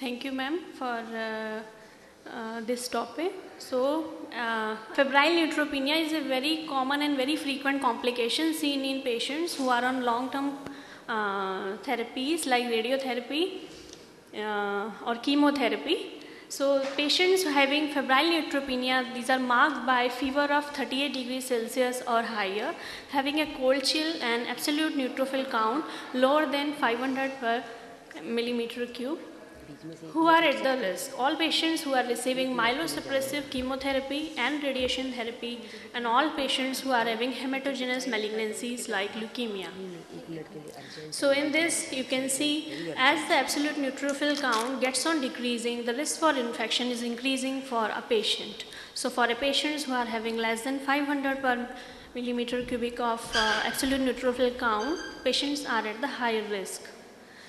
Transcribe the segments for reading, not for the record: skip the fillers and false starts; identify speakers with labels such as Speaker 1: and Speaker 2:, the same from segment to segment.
Speaker 1: Thank you, ma'am, for this topic. So, febrile neutropenia is a very common and very frequent complication seen in patients who are on long-term therapies like radiotherapy or chemotherapy. So, patients having febrile neutropenia, these are marked by fever of 38 degrees Celsius or higher, having a cold chill and absolute neutrophil count lower than 500 per millimeter cube. Who are at the risk? All patients who are receiving myelosuppressive chemotherapy and radiation therapy, and all patients who are having hematogenous malignancies like leukemia. So in this you can see as the absolute neutrophil count gets on decreasing, the risk for infection is increasing for a patient. So for a patients who are having less than 500 per millimeter cubic of absolute neutrophil count, patients are at the higher risk.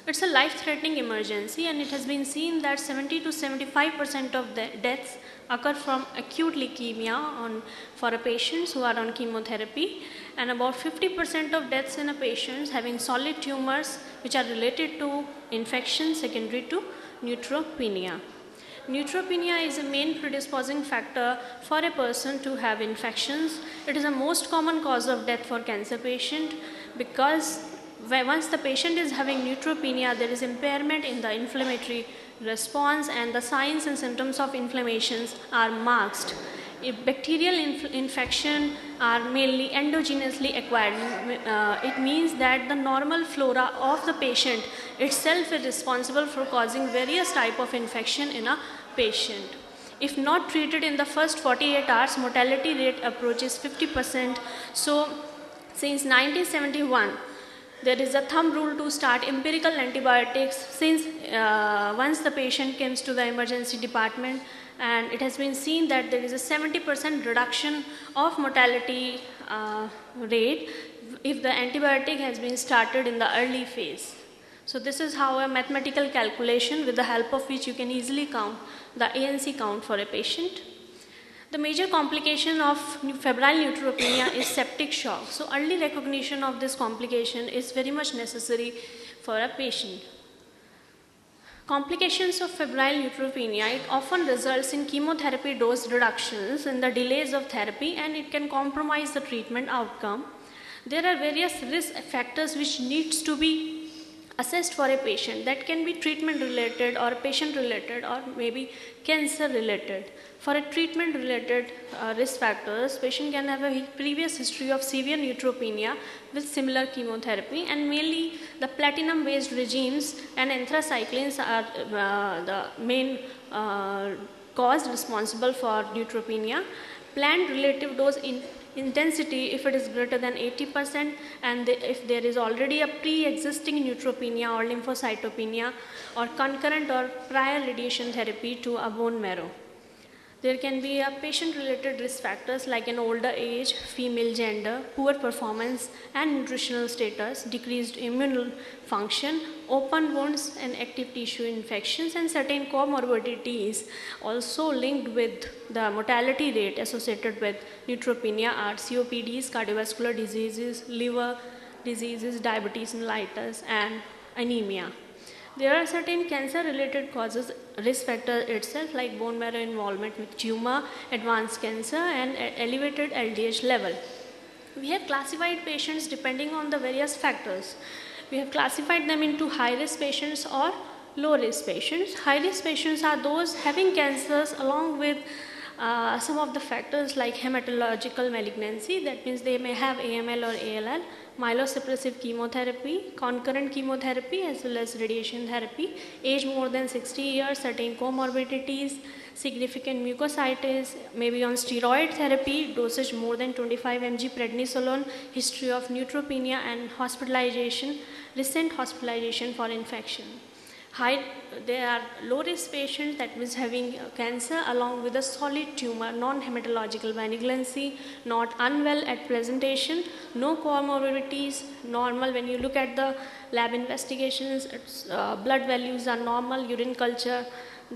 Speaker 1: It's a life-threatening emergency, and it has been seen that 70 to 75% of the deaths occur from acute leukemia for a patients who are on chemotherapy, and about 50% of deaths in a patients having solid tumors which are related to infection secondary to neutropenia. Neutropenia is a main predisposing factor for a person to have infections. It is the most common cause of death for cancer patient because once the patient is having neutropenia, there is impairment in the inflammatory response, and the signs and symptoms of inflammations are masked. If bacterial infection are mainly endogenously acquired, it means that the normal flora of the patient itself is responsible for causing various type of infection in a patient. If not treated in the first 48 hours, mortality rate approaches 50%. So since 1971, there is a thumb rule to start empirical antibiotics since once the patient comes to the emergency department, and it has been seen that there is a 70% reduction of mortality rate if the antibiotic has been started in the early phase. So this is how a mathematical calculation with the help of which you can easily count the ANC count for a patient. The major complication of febrile neutropenia is septic shock. So early recognition of this complication is very much necessary for a patient. Complications of febrile neutropenia, it often results in chemotherapy dose reductions in the delays of therapy, and it can compromise the treatment outcome. There are various risk factors which needs to be assessed for a patient. That can be treatment related or patient related or maybe cancer related. For a treatment related risk factors, patient can have a previous history of severe neutropenia with similar chemotherapy, and mainly the platinum based regimes and anthracyclines are the main cause responsible for neutropenia. Planned relative dose intensity if it is greater than 80%, and if there is already a pre-existing neutropenia or lymphocytopenia or concurrent or prior radiation therapy to a bone marrow. There can be a patient-related risk factors like an older age, female gender, poor performance and nutritional status, decreased immune function, open wounds and active tissue infections, and certain comorbidities also linked with the mortality rate associated with neutropenia are COPDs, cardiovascular diseases, liver diseases, diabetes mellitus, and anemia. There are certain cancer-related causes, risk factor itself like bone marrow involvement with tumor, advanced cancer, and elevated LDH level. We have classified patients depending on the various factors. We have classified them into high-risk patients or low-risk patients. High-risk patients are those having cancers along with some of the factors like hematological malignancy, that means they may have AML or ALL, myelosuppressive chemotherapy, concurrent chemotherapy as well as radiation therapy, age more than 60 years, certain comorbidities, significant mucositis, maybe on steroid therapy, dosage more than 25 mg prednisolone, history of neutropenia and hospitalization, recent hospitalization for infection. There are low-risk patients, that means having cancer along with a solid tumor, non-hematological malignancy, not unwell at presentation, no comorbidities, normal. When you look at the lab investigations, blood values are normal, urine culture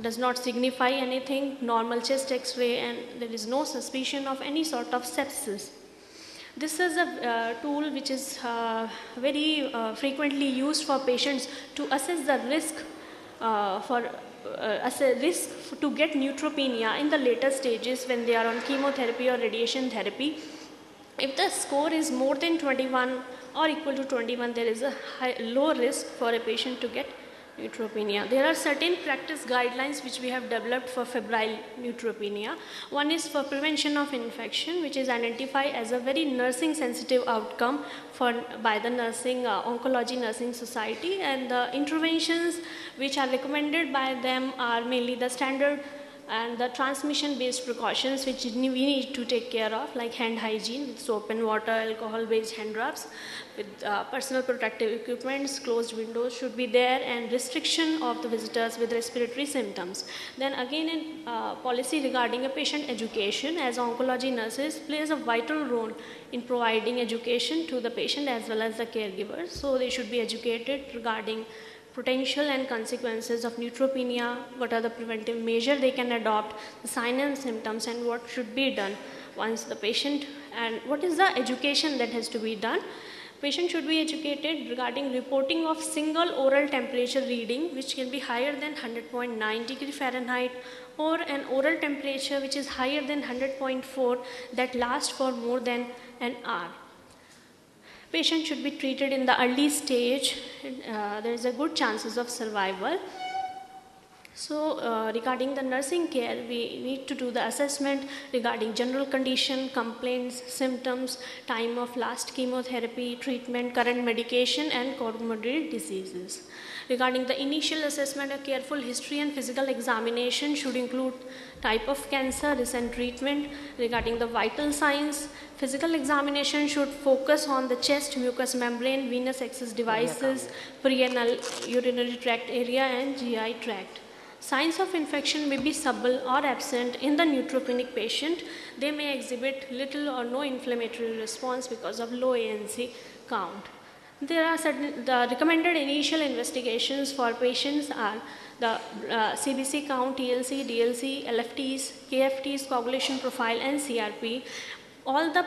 Speaker 1: does not signify anything, normal chest x-ray, and there is no suspicion of any sort of sepsis. This is a tool which is very frequently used for patients to assess the risk for as a risk to get neutropenia in the later stages when they are on chemotherapy or radiation therapy. If the score is more than 21 or equal to 21, there is a low risk for a patient to get neutropenia. There are certain practice guidelines which we have developed for febrile neutropenia. One is for prevention of infection, which is identified as a very nursing sensitive outcome by the nursing oncology nursing society, and the interventions which are recommended by them are mainly the standard and the transmission based precautions which we need to take care of, like hand hygiene with soap and water, alcohol based hand rubs, with personal protective equipments, closed windows should be there, and restriction of the visitors with respiratory symptoms. Then again, in policy regarding a patient education, as oncology nurses plays a vital role in providing education to the patient as well as the caregivers. So they should be educated regarding potential and consequences of neutropenia, what are the preventive measures they can adopt, the signs and symptoms, and what should be done once the patient, and what is the education that has to be done. Patient should be educated regarding reporting of single oral temperature reading which can be higher than 100.9 degree Fahrenheit, or an oral temperature which is higher than 100.4 that lasts for more than an hour. Patient should be treated in the early stage. There is a good chances of survival. So regarding the nursing care, we need to do the assessment regarding general condition, complaints, symptoms, time of last chemotherapy, treatment, current medication, and comorbid diseases. Regarding the initial assessment, a careful history and physical examination should include type of cancer, recent treatment. Regarding the vital signs, physical examination should focus on the chest, mucous membrane, venous access devices, perianal urinary tract area, and GI tract. Signs of infection may be subtle or absent in the neutropenic patient. They may exhibit little or no inflammatory response because of low ANC count. There are the recommended initial investigations for patients are the CBC count, TLC, DLC, LFTs, KFTs, coagulation profile, and CRP. All the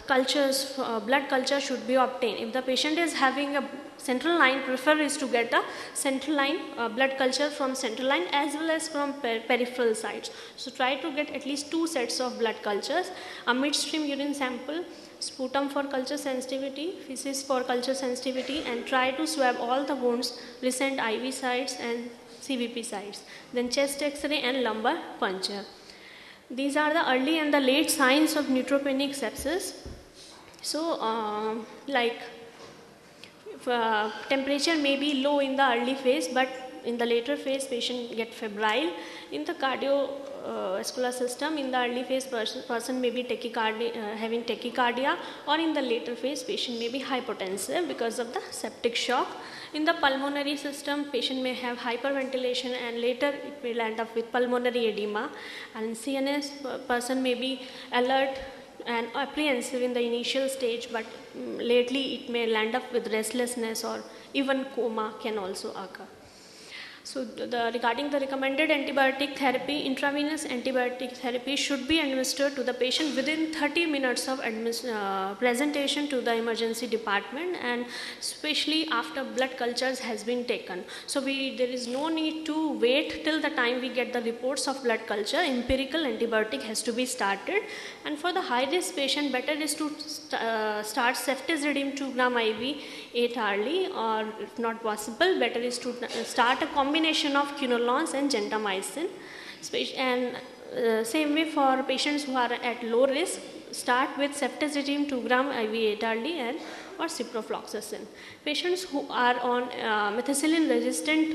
Speaker 1: cultures, blood culture should be obtained. If the patient is having a central line, prefer is to get a central line blood culture from central line as well as from peripheral sites. So try to get at least 2 sets of blood cultures, a midstream urine sample, sputum for culture sensitivity, feces for culture sensitivity, and try to swab all the wounds, recent IV sites and CBP sites. Then chest X-ray and lumbar puncture. These are the early and the late signs of neutropenic sepsis. So temperature may be low in the early phase, but in the later phase patient get febrile. In the cardiovascular system, in the early phase person may be having tachycardia, or in the later phase patient may be hypotensive because of the septic shock. In the pulmonary system, patient may have hyperventilation and later it may land up with pulmonary edema, and CNS person may be alert and apprehensive in the initial stage, but lately it may land up with restlessness or even coma can also occur. So regarding the recommended antibiotic therapy, intravenous antibiotic therapy should be administered to the patient within 30 minutes of presentation to the emergency department, and especially after blood cultures has been taken. So there is no need to wait till the time we get the reports of blood culture. Empirical antibiotic has to be started, and for the high risk patient, better is to start ceftazidime 2 gram IV 8 hourly, or if not possible, better is to start a combination of quinolones and gentamicin. And same way for patients who are at low risk, start with ceftazidime 2 gram IV 8 hourly and or ciprofloxacin. Patients who are on methicillin resistant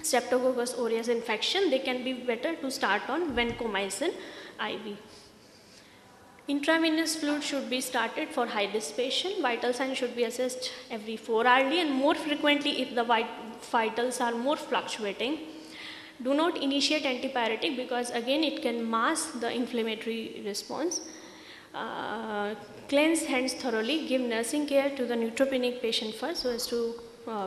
Speaker 1: Streptococcus aureus infection, they can be better to start on vancomycin IV. Intravenous fluid should be started for high risk patient. Vital signs should be assessed every 4 hourly and more frequently if the vitals are more fluctuating. Do not initiate antibiotic because again it can mask the inflammatory response. Cleanse hands thoroughly. Give nursing care to the neutropenic patient first so as to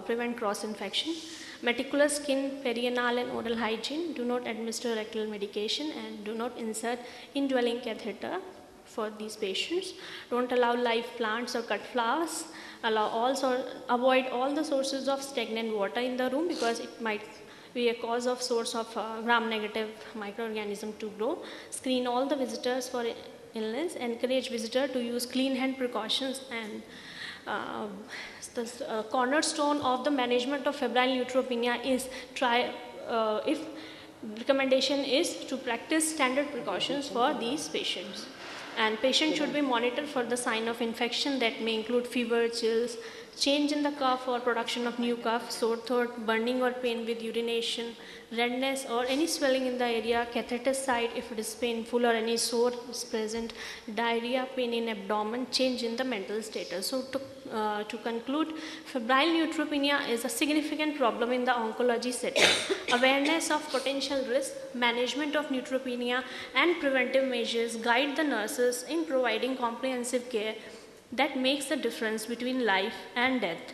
Speaker 1: prevent cross infection. Meticulous skin, perianal and oral hygiene. Do not administer rectal medication and do not insert indwelling catheter for these patients. Don't allow live plants or cut flowers. Avoid all the sources of stagnant water in the room because it might be a cause of source of gram-negative microorganism to grow. Screen all the visitors for illness. Encourage visitor to use clean hand precautions. And the cornerstone of the management of febrile neutropenia is if recommendation is to practice standard precautions for these patients. And patient should be monitored for the sign of infection that may include fever, chills, change in the cough or production of new cough, sore throat, burning or pain with urination, redness or any swelling in the area, catheter site if it is painful or any sore is present, diarrhea, pain in abdomen, change in the mental status. So to conclude, febrile neutropenia is a significant problem in the oncology setting. Awareness of potential risk, management of neutropenia and preventive measures guide the nurses in providing comprehensive care that makes the difference between life and death.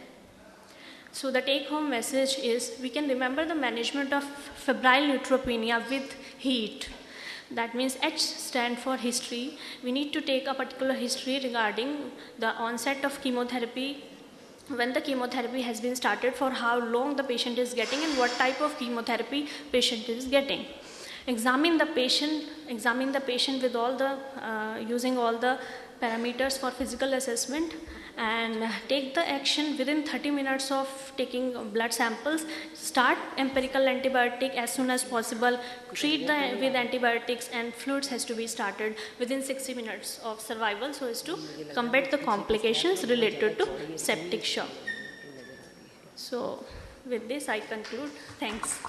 Speaker 1: So the take-home message is we can remember the management of febrile neutropenia with HEAT. That means H stand for history. We need to take a particular history regarding the onset of chemotherapy, when the chemotherapy has been started, for how long the patient is getting and what type of chemotherapy patient is getting. Examine the patient with all the using all the parameters for physical assessment, and take the action within 30 minutes of taking blood samples. Start empirical antibiotic as soon as possible. Treat with antibiotics, and fluids has to be started within 60 minutes of survival so as to combat the complications related to septic shock. So with this I conclude. Thanks.